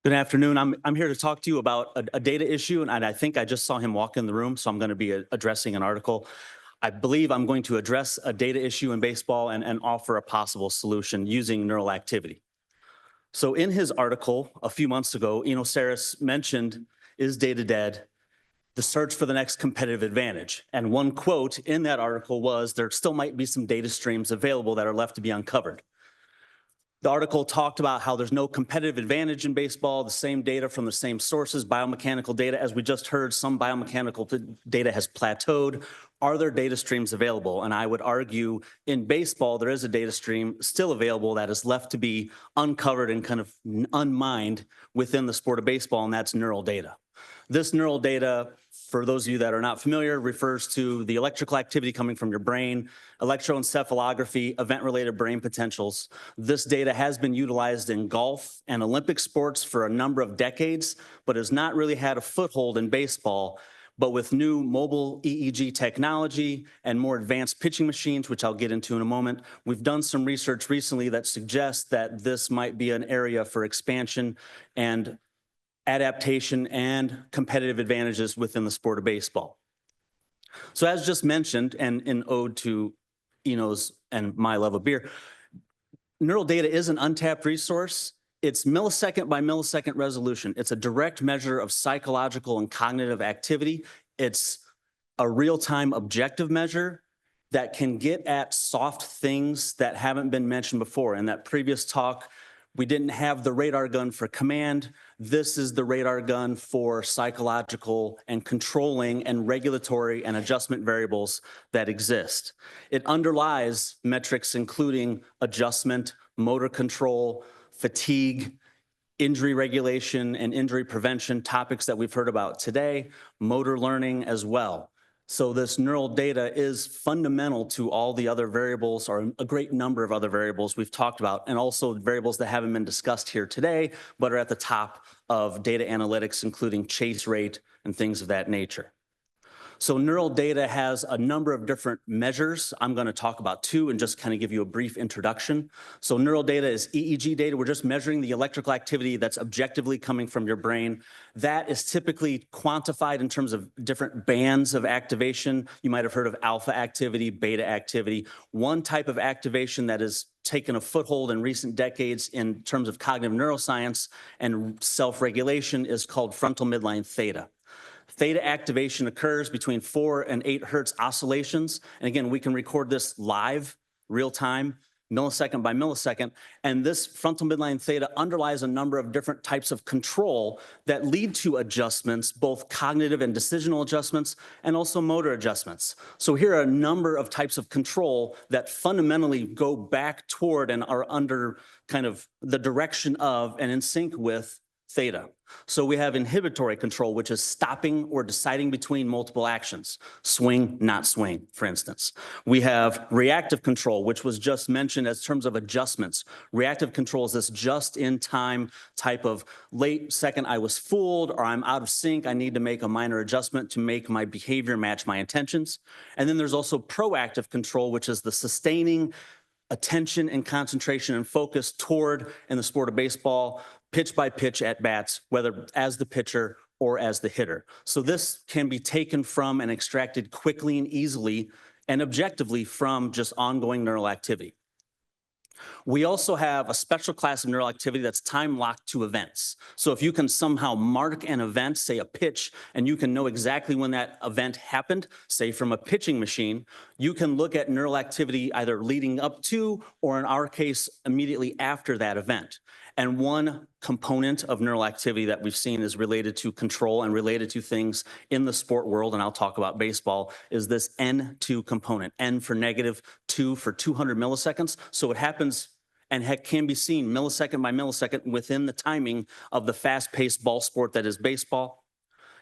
Good afternoon. I'm here to talk to you about a data issue, and I think I just saw him walk in the room, so I'm going to be addressing an article. I believe I'm going to address a data issue in baseball and offer a possible solution using neural activity. So in his article a few months ago, Saris mentioned, "Is data dead? The search for the next competitive advantage." And one quote in that article was, "There still might be some data streams available that are left to be uncovered." The article talked about how there's no competitive advantage in baseball, the same data from the same sources, biomechanical data. As we just heard, some biomechanical data has plateaued. Are there data streams available? And I would argue in baseball, there is a data stream still available that is left to be uncovered and kind of unmined within the sport of baseball, and that's neural data. This neural data, for those of you that are not familiar, refers to the electrical activity coming from your brain, electroencephalography, event-related brain potentials. This data has been utilized in golf and Olympic sports for a number of decades, but has not really had a foothold in baseball. But with new mobile EEG technology and more advanced pitching machines, which I'll get into in a moment, we've done some research recently that suggests that this might be an area for expansion and adaptation and competitive advantages within the sport of baseball. So as just mentioned, and in ode to Eno's and my love of beer, neural data is an untapped resource. It's millisecond by millisecond resolution. It's a direct measure of psychological and cognitive activity. It's a real-time objective measure that can get at soft things that haven't been mentioned before. In that previous talk, we didn't have the radar gun for command. This is the radar gun for psychological and controlling and regulatory and adjustment variables that exist. It underlies metrics including adjustment, motor control, fatigue, injury regulation, and injury prevention, topics that we've heard about today, motor learning as well. So this neural data is fundamental to all the other variables, or a great number of other variables we've talked about, and also variables that haven't been discussed here today, but are at the top of data analytics, including chase rate and things of that nature. So neural data has a number of different measures. I'm going to talk about two and just kind of give you a brief introduction. So neural data is EEG data. We're just measuring the electrical activity that's objectively coming from your brain. That is typically quantified in terms of different bands of activation. You might have heard of alpha activity, beta activity. One type of activation that has taken a foothold in recent decades in terms of cognitive neuroscience and self-regulation is called frontal midline theta. Theta activation occurs between 4 and 8 hertz oscillations. And again, we can record this live, real time, millisecond by millisecond. And this frontal midline theta underlies a number of different types of control that lead to adjustments, both cognitive and decisional adjustments, and also motor adjustments. So here are a number of types of control that fundamentally go back toward and are under kind of the direction of and in sync with theta. So we have inhibitory control, which is stopping or deciding between multiple actions, swing, not swing, for instance. We have reactive control, which was just mentioned as terms of adjustments. Reactive control is this just-in-time type of late second, I was fooled, or I'm out of sync, I need to make a minor adjustment to make my behavior match my intentions. And then there's also proactive control, which is the sustaining attention and concentration and focus toward, in the sport of baseball, pitch by pitch at bats, whether as the pitcher or as the hitter. So this can be taken from and extracted quickly and easily and objectively from just ongoing neural activity. We also have a special class of neural activity that's time locked to events. So if you can somehow mark an event, say a pitch, and you can know exactly when that event happened, say from a pitching machine, you can look at neural activity either leading up to, or in our case, immediately after that event. And one component of neural activity that we've seen is related to control and related to things in the sport world, and I'll talk about baseball, is this N2 component. N for negative, 2 for 200 milliseconds. So it happens and can be seen millisecond by millisecond within the timing of the fast-paced ball sport that is baseball.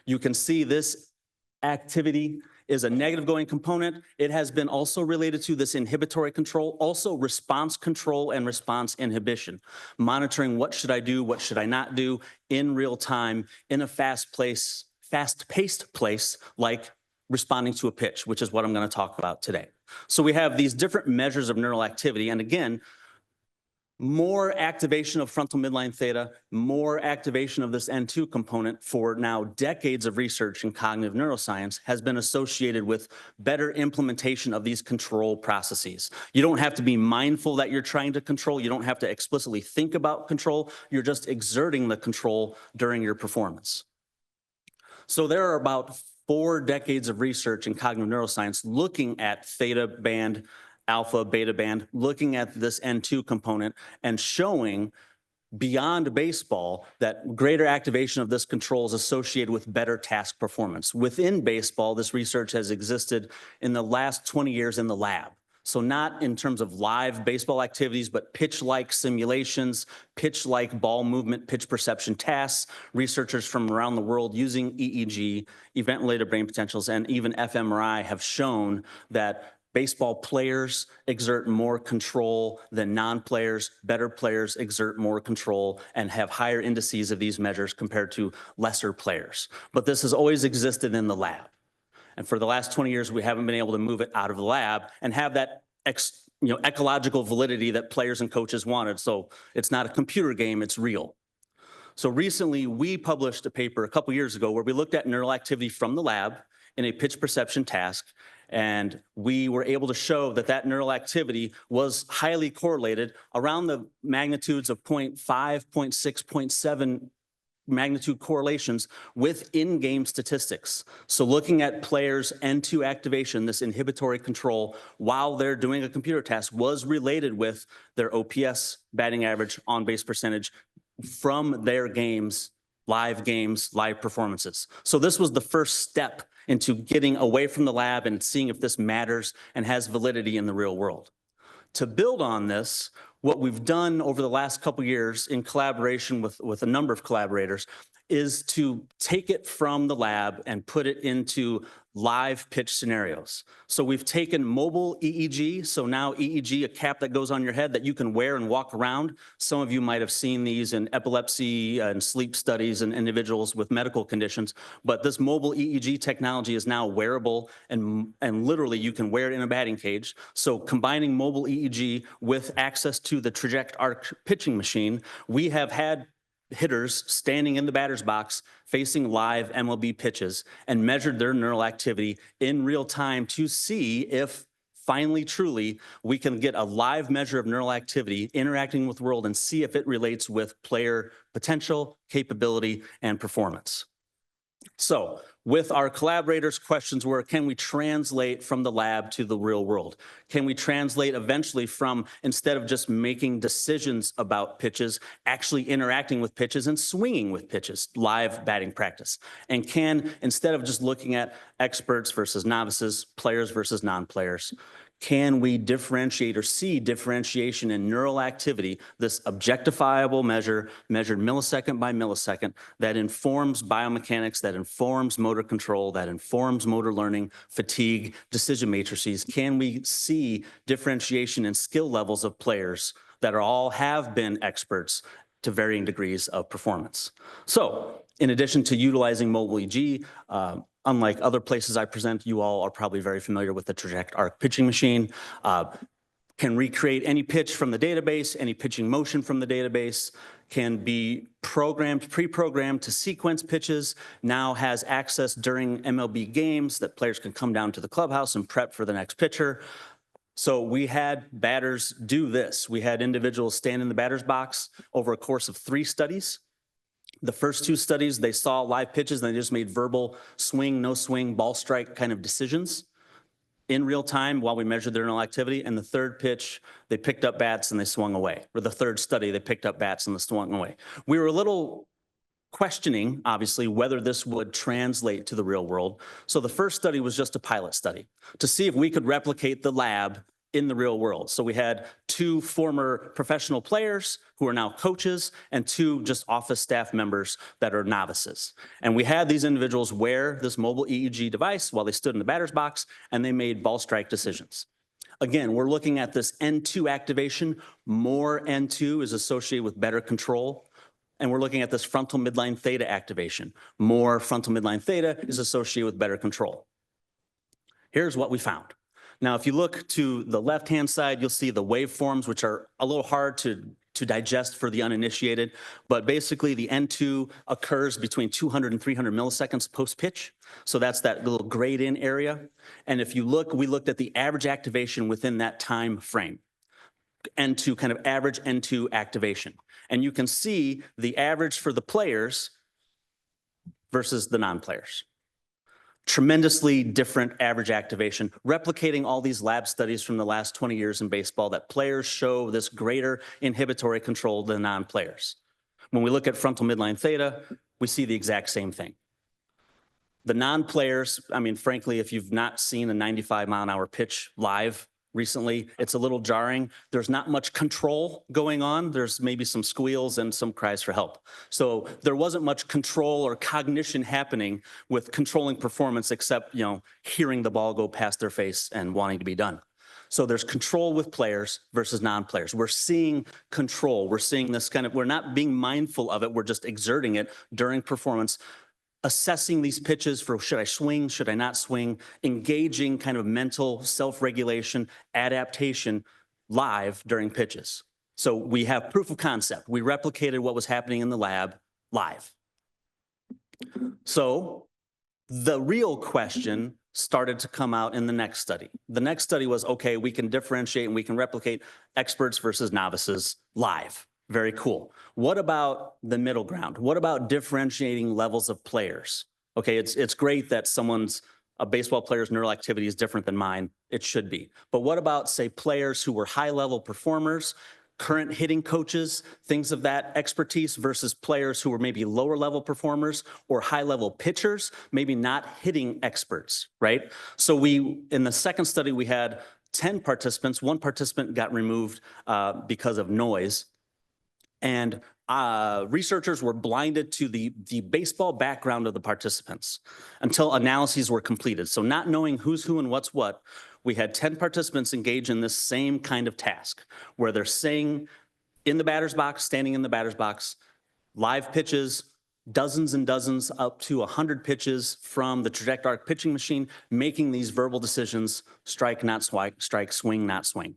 You can see this activity is a negative going component. It has been also related to this inhibitory control, also response control and response inhibition, monitoring what should I do, what should I not do in real time in a fast-paced place like responding to a pitch, which is what I'm going to talk about today. So we have these different measures of neural activity. And again, More activation of frontal midline theta, more activation of this N2 component for now decades of research in cognitive neuroscience has been associated with better implementation of these control processes. You don't have to be mindful that you're trying to control. You don't have to explicitly think about control. You're just exerting the control during your performance. So there are about 4 decades of research in cognitive neuroscience looking at theta band, alpha, beta band, looking at this N2 component and showing beyond baseball that greater activation of this control is associated with better task performance. Within baseball, this research has existed in the last 20 years in the lab. So not in terms of live baseball activities, but pitch-like simulations, pitch-like ball movement, pitch perception tasks. Researchers from around the world using EEG, event-related brain potentials, and even fMRI have shown that baseball players exert more control than non-players. Better players exert more control and have higher indices of these measures compared to lesser players. But this has always existed in the lab. And for the last 20 years, we haven't been able to move it out of the lab and have that ecological validity that players and coaches wanted. So it's not a computer game, it's real. So recently, we published a paper a couple years ago where we looked at neural activity from the lab in a pitch perception task. And we were able to show that that neural activity was highly correlated around the magnitudes of 0.5, 0.6, 0.7 magnitude correlations with in-game statistics. So looking at players' N2 activation, this inhibitory control, while they're doing a computer task was related with their OPS, batting average, on-base percentage from their games, live performances. So this was the first step into getting away from the lab and seeing if this matters and has validity in the real world. To build on this, what we've done over the last couple years in collaboration with a number of collaborators is to take it from the lab and put it into live pitch scenarios. So we've taken mobile EEG, so now EEG, a cap that goes on your head that you can wear and walk around. Some of you might have seen these in epilepsy and sleep studies in individuals with medical conditions, but this mobile EEG technology is now wearable and literally you can wear it in a batting cage. So combining mobile EEG with access to the Traject Arc pitching machine, we have had hitters standing in the batter's box facing live MLB pitches and measured their neural activity in real time to see if finally, truly, we can get a live measure of neural activity interacting with the world and see if it relates with player potential, capability, and performance. So with our collaborators, questions were, can we translate from the lab to the real world? Can we translate eventually from, instead of just making decisions about pitches, actually interacting with pitches and swinging with pitches, live batting practice? And can, instead of just looking at experts versus novices, players versus non-players, can we differentiate or see differentiation in neural activity, this objectifiable measure measured millisecond by millisecond that informs biomechanics, that informs motor control, that informs motor learning, fatigue, decision matrices? Can we see differentiation in skill levels of players that all have been experts to varying degrees of performance? So in addition to utilizing mobile EEG, unlike other places I present, you all are probably very familiar with the Traject Arc pitching machine. Can recreate any pitch from the database, any pitching motion from the database, can be programmed, pre-programmed to sequence pitches, now has access during MLB games that players can come down to the clubhouse and prep for the next pitcher. So we had batters do this. We had individuals stand in the batter's box over a course of 3 studies. The first 2 studies, they saw live pitches and they just made verbal swing, no swing, ball strike kind of decisions in real time while we measured their neural activity. And the third pitch, they picked up bats and they swung away. Or the third study, they picked up bats and they swung away. We were a little questioning, obviously, whether this would translate to the real world. So the first study was just a pilot study to see if we could replicate the lab in the real world. So we had 2 former professional players who are now coaches and 2 just office staff members that are novices. And we had these individuals wear this mobile EEG device while they stood in the batter's box and they made ball strike decisions. Again, we're looking at this N2 activation. More N2 is associated with better control. And we're looking at this frontal midline theta activation. More frontal midline theta is associated with better control. Here's what we found. Now, if you look to the left-hand side, you'll see the waveforms, which are a little hard to to digest for the uninitiated, but basically the N2 occurs between 200 and 300 milliseconds post-pitch. So that's that little grayed in area. And if you look, we looked at the average activation within that time frame. N2, kind of average N2 activation. And you can see the average for the players versus the non-players. Tremendously different average activation, replicating all these lab studies from the last 20 years in baseball that players show this greater inhibitory control than non-players. When we look at frontal midline theta, we see the exact same thing. The non-players, I mean, frankly, if you've not seen a 95-mile-an-hour pitch live recently, it's a little jarring. There's not much control going on. There's maybe some squeals and some cries for help. So there wasn't much control or cognition happening with controlling performance except, you know, hearing the ball go past their face and wanting to be done. So there's control with players versus non-players. We're seeing control. We're seeing this kind of, we're not being mindful of it. We're just exerting it during performance, assessing these pitches for should I swing, should I not swing, engaging kind of mental self-regulation, adaptation live during pitches. So we have proof of concept. We replicated what was happening in the lab live. So the real question started to come out in the next study. The next study was, okay, we can differentiate and we can replicate experts versus novices live. Very cool. What about the middle ground? What about differentiating levels of players? Okay, it's great that a baseball player's neural activity is different than mine. It should be. But what about, say, players who were high-level performers, current hitting coaches, things of that expertise versus players who were maybe lower-level performers or high-level pitchers, maybe not hitting experts, right? So in the second study, we had 10 participants. One participant got removed because of noise. And researchers were blinded to the baseball background of the participants until analyses were completed. So not knowing who's who and what's what, we had 10 participants engage in this same kind of task where they're saying in the batter's box, standing in the batter's box, live pitches, dozens and dozens, up to 100 pitches from the trajectory arc pitching machine, making these verbal decisions, strike, not strike, swing, not swing.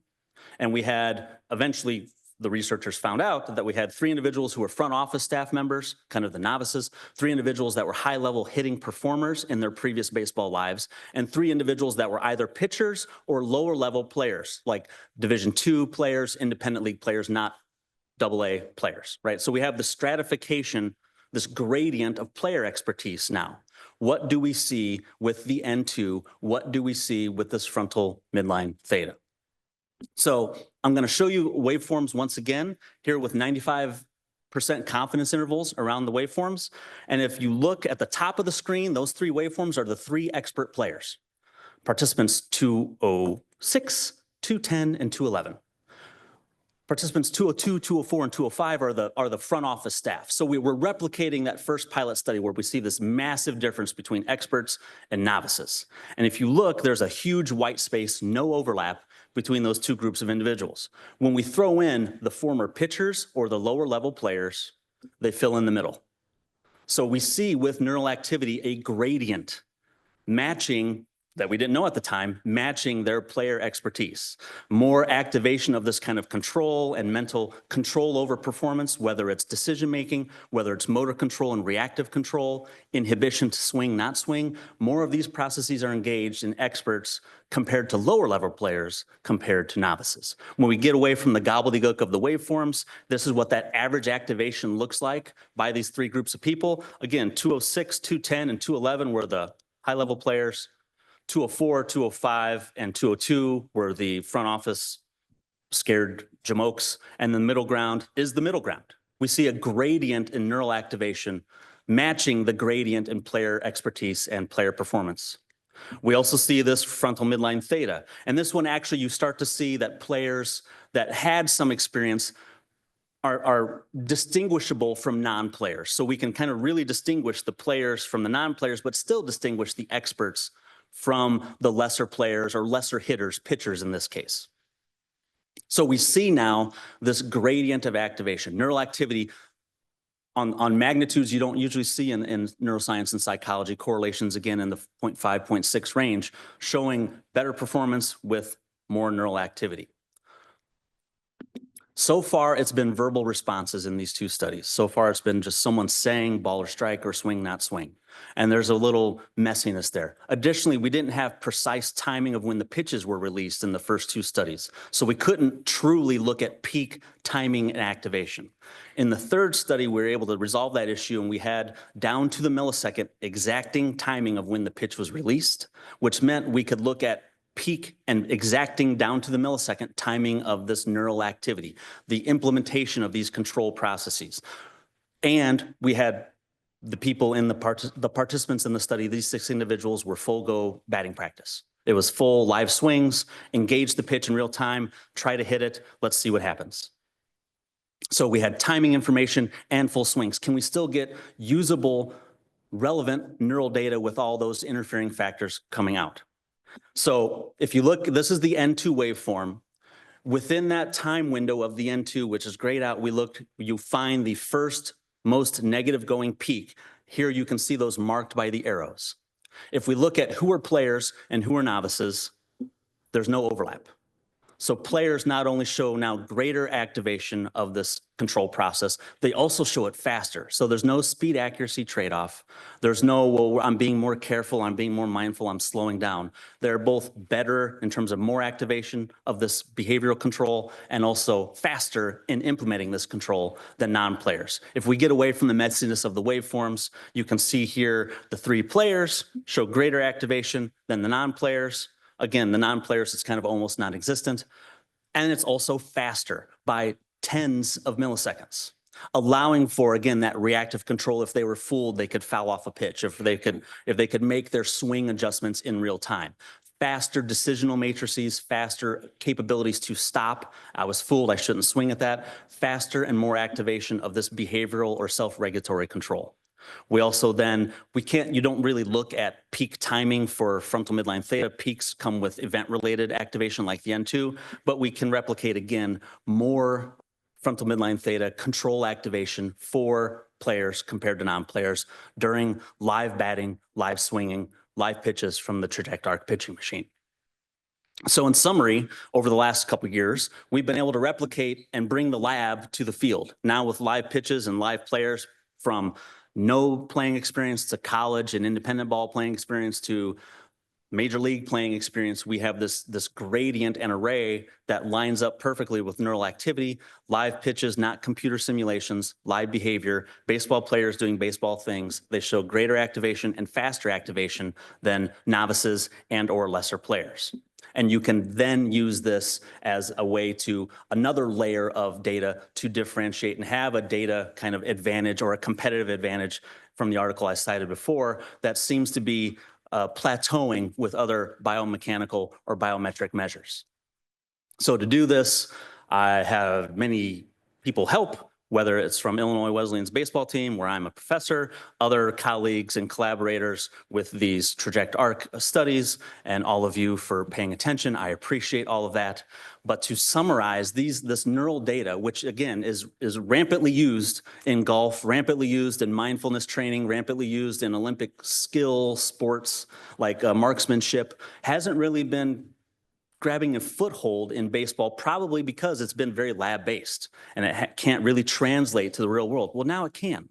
And we had eventually, the researchers found out that we had 3 individuals who were front office staff members, kind of the novices, 3 individuals that were high-level hitting performers in their previous baseball lives, and 3 individuals that were either pitchers or lower-level players, like Division II players, independent league players, not AA players, right? So we have the stratification, this gradient of player expertise now. What do we see with the N2? What do we see with this frontal midline theta? So I'm going to show you waveforms once again here with 95% confidence intervals around the waveforms. And if you look at the top of the screen, those 3 waveforms are the 3 expert players. Participants 206, 210, and 211. Participants 202, 204, and 205 are the front office staff. So we were replicating that first pilot study where we see this massive difference between experts and novices. And if you look, there's a huge white space, no overlap between those 2 groups of individuals. When we throw in the former pitchers or the lower level players, they fill in the middle. So we see with neural activity a gradient matching that we didn't know at the time, matching their player expertise. More activation of this kind of control and mental control over performance, whether it's decision-making, whether it's motor control and reactive control, inhibition to swing, not swing. More of these processes are engaged in experts compared to lower-level players compared to novices. When we get away from the gobbledygook of the waveforms, this is what that average activation looks like by these 3 groups of people. Again, 206, 210, and 211 were the high-level players. 204, 205, and 202 were the front office scared jamokes, and the middle ground is the middle ground. We see a gradient in neural activation matching the gradient in player expertise and player performance. We also see this frontal midline theta, and this one actually you start to see that players that had some experience are distinguishable from non-players. So we can kind of really distinguish the players from the non-players, but still distinguish the experts from the lesser players or lesser hitters, pitchers in this case. So we see now this gradient of activation, neural activity on magnitudes you don't usually see in neuroscience and psychology, correlations again in the 0.5, 0.6 range, showing better performance with more neural activity. So far, it's been verbal responses in these two studies. So far, it's been just someone saying ball or strike or swing, not swing. And there's a little messiness there. Additionally, we didn't have precise timing of when the pitches were released in the first two studies. So we couldn't truly look at peak timing and activation. In the third study, we were able to resolve that issue, and we had down to the millisecond exacting timing of when the pitch was released, which meant we could look at peak and exacting down to the millisecond timing of this neural activity, the implementation of these control processes. And we had the people in the participants in the study, these 6 individuals were full go batting practice. It was full live swings, engage the pitch in real time, try to hit it, let's see what happens. So we had timing information and full swings. Can we still get usable, relevant neural data with all those interfering factors coming out? So if you look, this is the N2 waveform. Within that time window of the N2, which is grayed out, you find the first most negative going peak. Here you can see those marked by the arrows. If we look at who are players and who are novices, there's no overlap. So players not only show now greater activation of this control process, they also show it faster. So there's no speed accuracy trade-off. There's no, well, I'm being more careful, I'm being more mindful, I'm slowing down. They're both better in terms of more activation of this behavioral control and also faster in implementing this control than non-players. If we get away from the messiness of the waveforms, you can see here the 3 players show greater activation than the non-players. Again, the non-players, it's kind of almost non-existent. And it's also faster by tens of milliseconds, allowing for, again, that reactive control. If they were fooled, they could foul off a pitch. If they could make their swing adjustments in real time. Faster decisional matrices, faster capabilities to stop. I was fooled, I shouldn't swing at that. Faster and more activation of this behavioral or self-regulatory control. We also then, you don't really look at peak timing for frontal midline theta. Peaks come with event-related activation like the N2, but we can replicate, again, more frontal midline theta control activation for players compared to non-players during live batting, live swinging, live pitches from the Traject-Arc pitching machine. So in summary, over the last couple of years, we've been able to replicate and bring the lab to the field. Now with live pitches and live players from no playing experience to college and independent ball playing experience to major league playing experience, we have this gradient and array that lines up perfectly with neural activity, live pitches, not computer simulations, live behavior, baseball players doing baseball things. They show greater activation and faster activation than novices and or lesser players. And you can then use this as a way to another layer of data to differentiate and have a data kind of advantage or a competitive advantage from the article I cited before that seems to be plateauing with other biomechanical or biometric measures. So to do this, I have many people help, whether it's from Illinois Wesleyan's baseball team, where I'm a professor, other colleagues and collaborators with these Traject-Arc studies, and all of you for paying attention. I appreciate all of that. But to summarize this neural data, which again is rampantly used in golf, rampantly used in mindfulness training, rampantly used in Olympic skill sports like marksmanship, hasn't really been grabbing a foothold in baseball, probably because it's been very lab-based and it can't really translate to the real world. Well, now it can.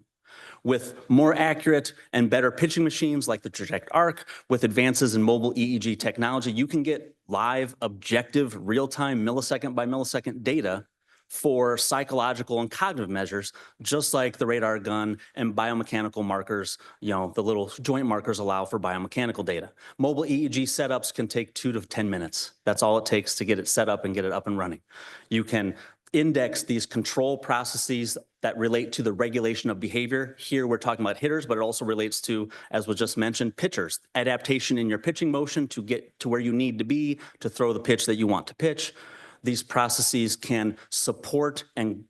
With more accurate and better pitching machines like the Traject-Arc, with advances in mobile EEG technology, you can get live, objective, real-time, millisecond by millisecond data for psychological and cognitive measures, just like the radar gun and biomechanical markers, the little joint markers allow for biomechanical data. Mobile EEG setups can take 2 to 10 minutes. That's all it takes to get it set up and get it up and running. You can index these control processes that relate to the regulation of behavior. Here we're talking about hitters, but it also relates to, as was just mentioned, pitchers. Adaptation in your pitching motion to get to where you need to be to throw the pitch that you want to pitch. These processes can support and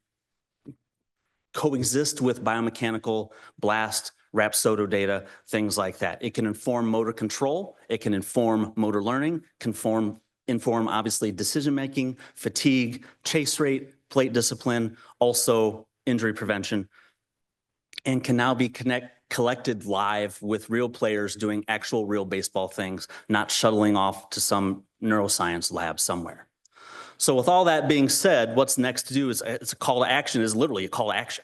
coexist with biomechanical blast, Rapsodo data, things like that. It can inform motor control. It can inform motor learning, inform obviously decision-making, fatigue, chase rate, plate discipline, also injury prevention, and can now be collected live with real players doing actual real baseball things, not shuttling off to some neuroscience lab somewhere. So with all that being said, what's next to do is it's a call to action, is literally a call to action,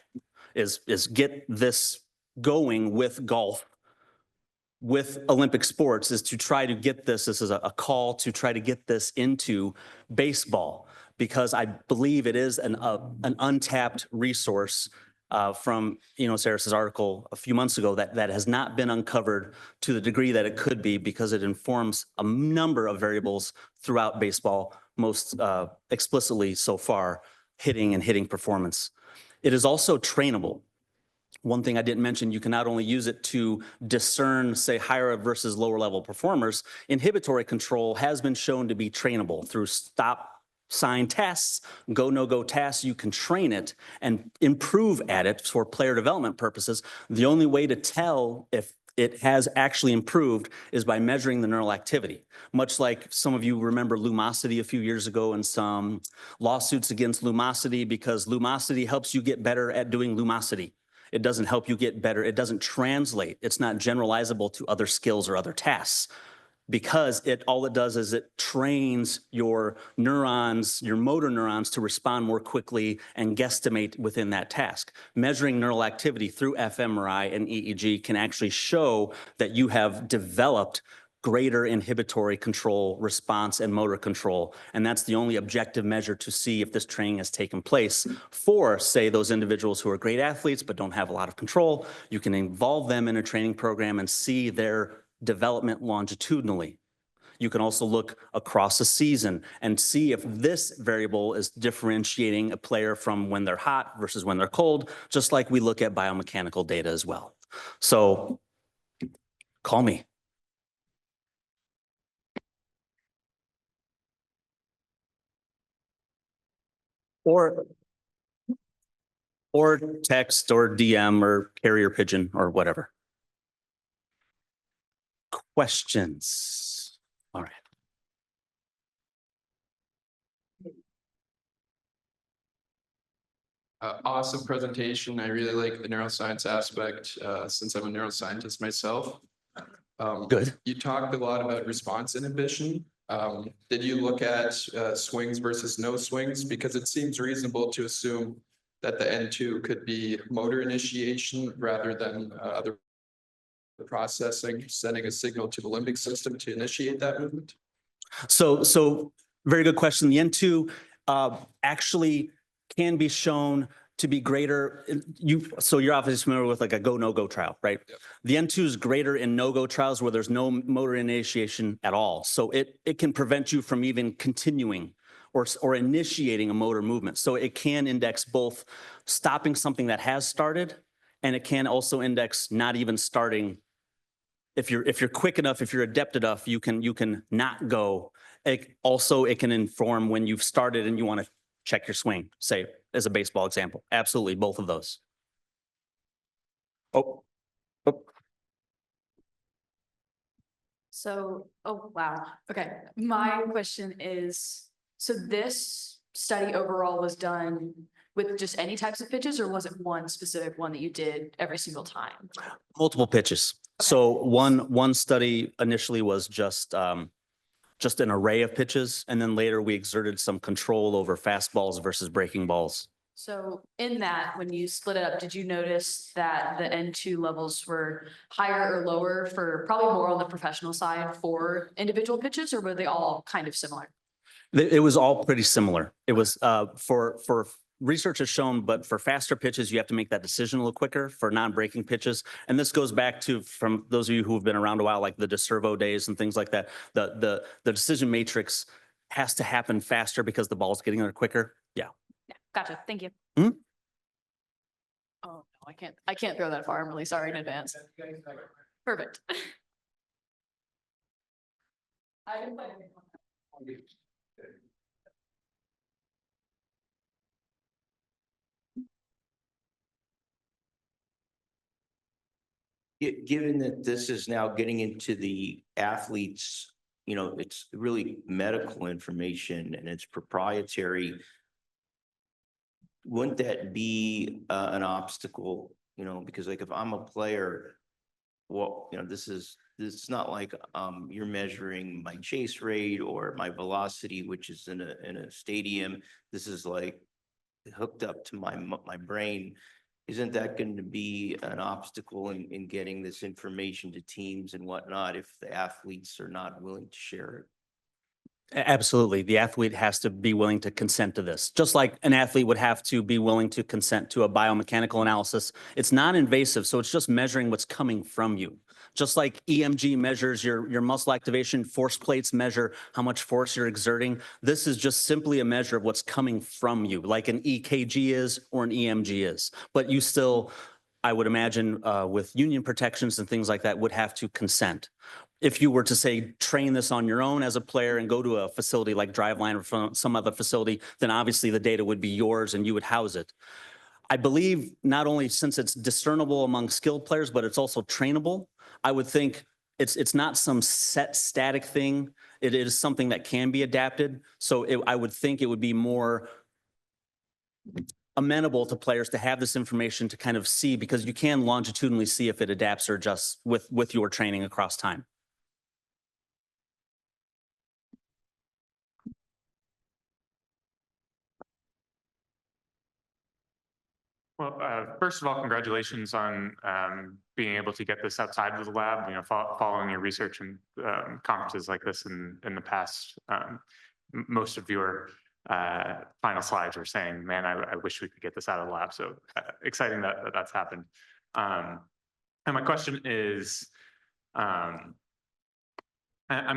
is get this going with golf, with Olympic sports, is to try to get this is a call to try to get this into baseball, because I believe it is an untapped resource from Sarris's article a few months ago that has not been uncovered to the degree that it could be, because it informs a number of variables throughout baseball, most explicitly so far, hitting and hitting performance. It is also trainable. One thing I didn't mention, you can not only use it to discern, say, higher versus lower level performers, inhibitory control has been shown to be trainable through stop sign tests, go, no go tests. You can train it and improve at it for player development purposes. The only way to tell if it has actually improved is by measuring the neural activity. Much like some of you remember Lumosity a few years ago and some lawsuits against Lumosity, because Lumosity helps you get better at doing Lumosity. It doesn't help you get better. It doesn't translate. It's not generalizable to other skills or other tasks, because all it does is it trains your neurons, your motor neurons, to respond more quickly and guesstimate within that task. Measuring neural activity through fMRI and EEG can actually show that you have developed greater inhibitory control, response, and motor control. And that's the only objective measure to see if this training has taken place for, say, those individuals who are great athletes but don't have a lot of control. You can involve them in a training program and see their development longitudinally. You can also look across a season and see if this variable is differentiating a player from when they're hot versus when they're cold, just like we look at biomechanical data as well. So call me. Or text or DM or carrier pigeon or whatever. Questions? All right. Awesome presentation. I really like the neuroscience aspect since I'm a neuroscientist myself. Good. You talked a lot about response inhibition. Did you look at swings versus no swings? Because it seems reasonable to assume that the N2 could be motor initiation rather than other processing, sending a signal to the limbic system to initiate that movement. So very good question. The N2 actually can be shown to be greater. So you're obviously familiar with like a go, no go trial, right? Yep. The N2 is greater in no-go trials where there's no motor initiation at all. So it can prevent you from even continuing or initiating a motor movement. So it can index both stopping something that has started, and it can also index not even starting. If you're quick enough, if you're adept enough, you can not go. It can inform when you've started and you want to check your swing, say, as a baseball example. Absolutely, both of those. Oh. So, oh, wow. Okay. My question is, so this study overall was done with just any types of pitches, or was it one specific one that you did every single time? Multiple pitches. Okay. So one study initially was just an array of pitches, and then later we exerted some control over fastballs versus breaking balls. So in that, when you split it up, did you notice that the N2 levels were higher or lower for probably more on the professional side for individual pitches, or were they all kind of similar? It was all pretty similar. It was for research has shown, but for faster pitches, you have to make that decision a little quicker. For non-breaking pitches, and this goes back to, from those of you who have been around a while, like the DeServo days and things like that, the decision matrix has to happen faster because the ball's getting there quicker. Yeah. Gotcha. Thank you. Mm-hmm. Oh, no, I can't throw that far. I'm really sorry in advance. Perfect. Given that this is now getting into the athletes, it's really medical information and it's proprietary. Wouldn't that be an obstacle? Because like if I'm a player well, this is not like, you're measuring my chase rate or my velocity, which is in a stadium. This is like hooked up to my brain. Isn't that going to be an obstacle in getting this information to teams and whatnot if the athletes are not willing to share it? Absolutely. The athlete has to be willing to consent to this, just like an athlete would have to be willing to consent to a biomechanical analysis. It's non-invasive, so it's just measuring what's coming from you. Just like EMG measures your muscle activation, force plates measure how much force you're exerting. This is just simply a measure of what's coming from you, like an EKG is or an EMG is. But you still, I would imagine, with union protections and things like that, would have to consent. If you were to say, train this on your own as a player and go to a facility like Driveline or some other facility, then obviously the data would be yours and you would house it. I believe not only since it's discernible among skilled players, but it's also trainable. I would think it's not some set static thing. It is something that can be adapted. So I would think it would be more amenable to players to have this information to kind of see, because you can longitudinally see if it adapts or adjusts with your training across time. Well, first of all, congratulations on being able to get this outside of the lab. Following your research and conferences like this in the past, most of your final slides were saying, "Man, I wish we could get this out of the lab." So exciting that that's happened. And my question is, I'm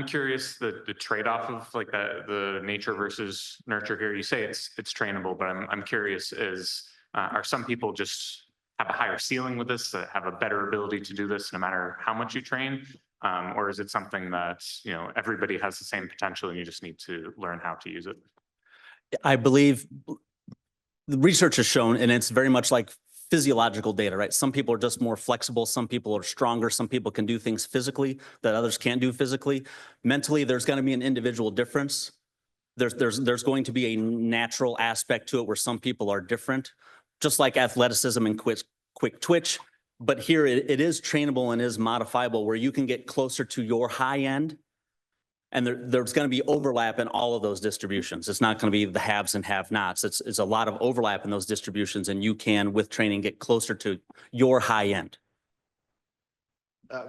curious the trade-off of like the nature versus nurture here. You say it's trainable, but I'm curious are some people just have a higher ceiling with this, that have a better ability to do this no matter how much you train? Or is it something that, everybody has the same potential and you just need to learn how to use it? I believe the research has shown, and it's very much like physiological data, right? Some people are just more flexible. Some people are stronger. Some people can do things physically that others can't do physically. Mentally, there's going to be an individual difference. There's going to be a natural aspect to it where some people are different, just like athleticism and quick twitch. But here it is trainable and is modifiable where you can get closer to your high end. And there's going to be overlap in all of those distributions. It's not going to be the haves and have-nots. It's a lot of overlap in those distributions, and you can, with training, get closer to your high end.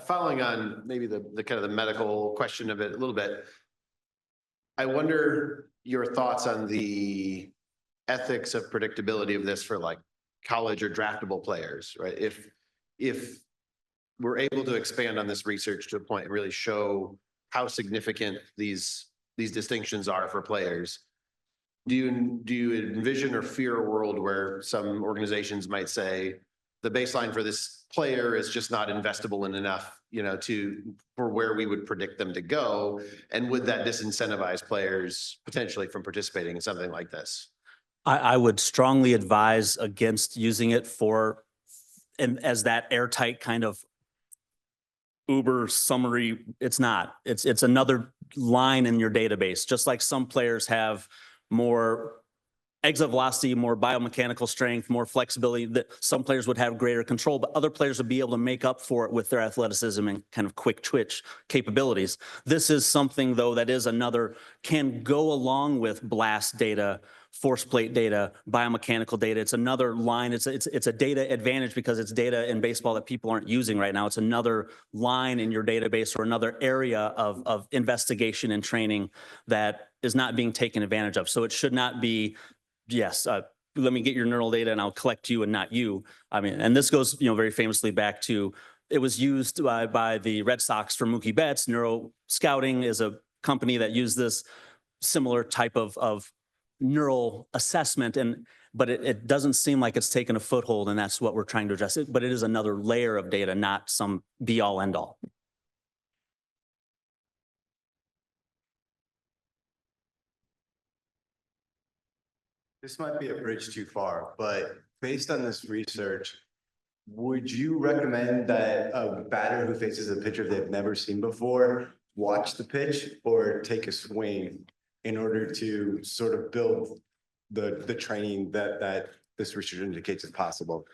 Following on maybe the kind of the medical question of it a little bit, I wonder your thoughts on the ethics of predictability of this for like college or draftable players, right? If we're able to expand on this research to a point and really show how significant these distinctions are for players, do you envision or fear a world where some organizations might say the baseline for this player is just not investable in enough, for where we would predict them to go? And would that disincentivize players potentially from participating in something like this? I would strongly advise against using it as that airtight kind of uber summary. It's not. It's another line in your database. Just like some players have more exit velocity, more biomechanical strength, more flexibility, that some players would have greater control, but other players would be able to make up for it with their athleticism and kind of quick twitch capabilities. This is something, though, that is can go along with blast data, force plate data, biomechanical data. It's another line. It's a data advantage because it's data in baseball that people aren't using right now. It's another line in your database or another area of investigation and training that is not being taken advantage of. So it should not be, yes, let me get your neural data and I'll collect you and not you. I mean, and this goes, very famously back to, it was used by the Red Sox for Mookie Betts. Neuro Scouting is a company that used this similar type of neural assessment, but it doesn't seem like it's taken a foothold, and that's what we're trying to address. But it is another layer of data, not some be all end all. This might be a bridge too far, but based on this research, would you recommend that a batter who faces a pitcher they've never seen before watch the pitch or take a swing in order to sort of build the training that this research indicates is possible?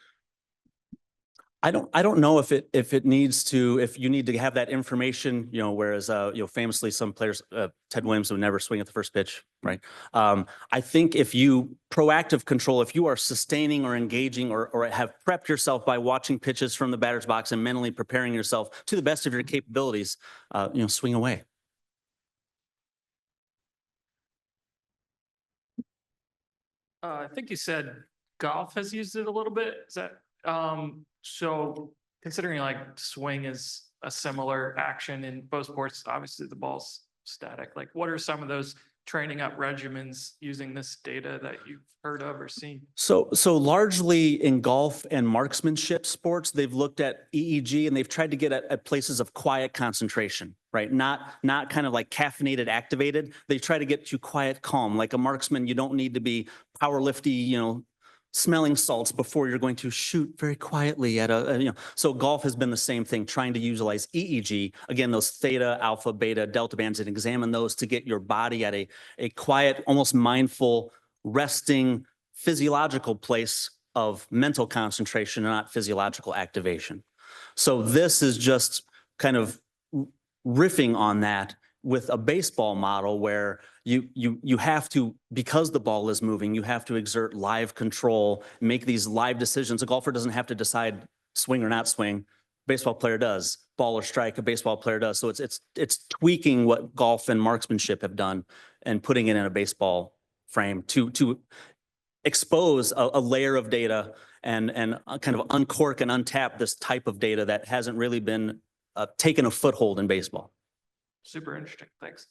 I don't know if it needs to, if you need to have that information, whereas, famously some players, Ted Williams would never swing at the first pitch, right? I think if you proactive control, if you are sustaining or engaging or have prepped yourself by watching pitches from the batter's box and mentally preparing yourself to the best of your capabilities, swing away. I think you said golf has used it a little bit. Is that, so considering like swing is a similar action in both sports, obviously the ball's static. Like what are some of those training up regimens using this data that you've heard of or seen? So largely in golf and marksmanship sports, they've looked at EEG and they've tried to get at places of quiet concentration, right? Not kind of like caffeinated activated. They try to get to quiet, calm. Like a marksman, you don't need to be powerlifty, smelling salts before you're going to shoot very quietly at so golf has been the same thing, trying to utilize EEG, again, those theta, alpha, beta, delta bands, and examine those to get your body at a quiet, almost mindful, resting, physiological place of mental concentration and not physiological activation. So this is just kind of riffing on that with a baseball model where you have to, because the ball is moving, you have to exert live control, make these live decisions. A golfer doesn't have to decide swing or not swing. Baseball player does. Ball or strike, a baseball player does. So it's tweaking what golf and marksmanship have done and putting it in a baseball frame to expose a layer of data and kind of uncork and untap this type of data that hasn't really been taken a foothold in baseball. Super interesting. Thanks.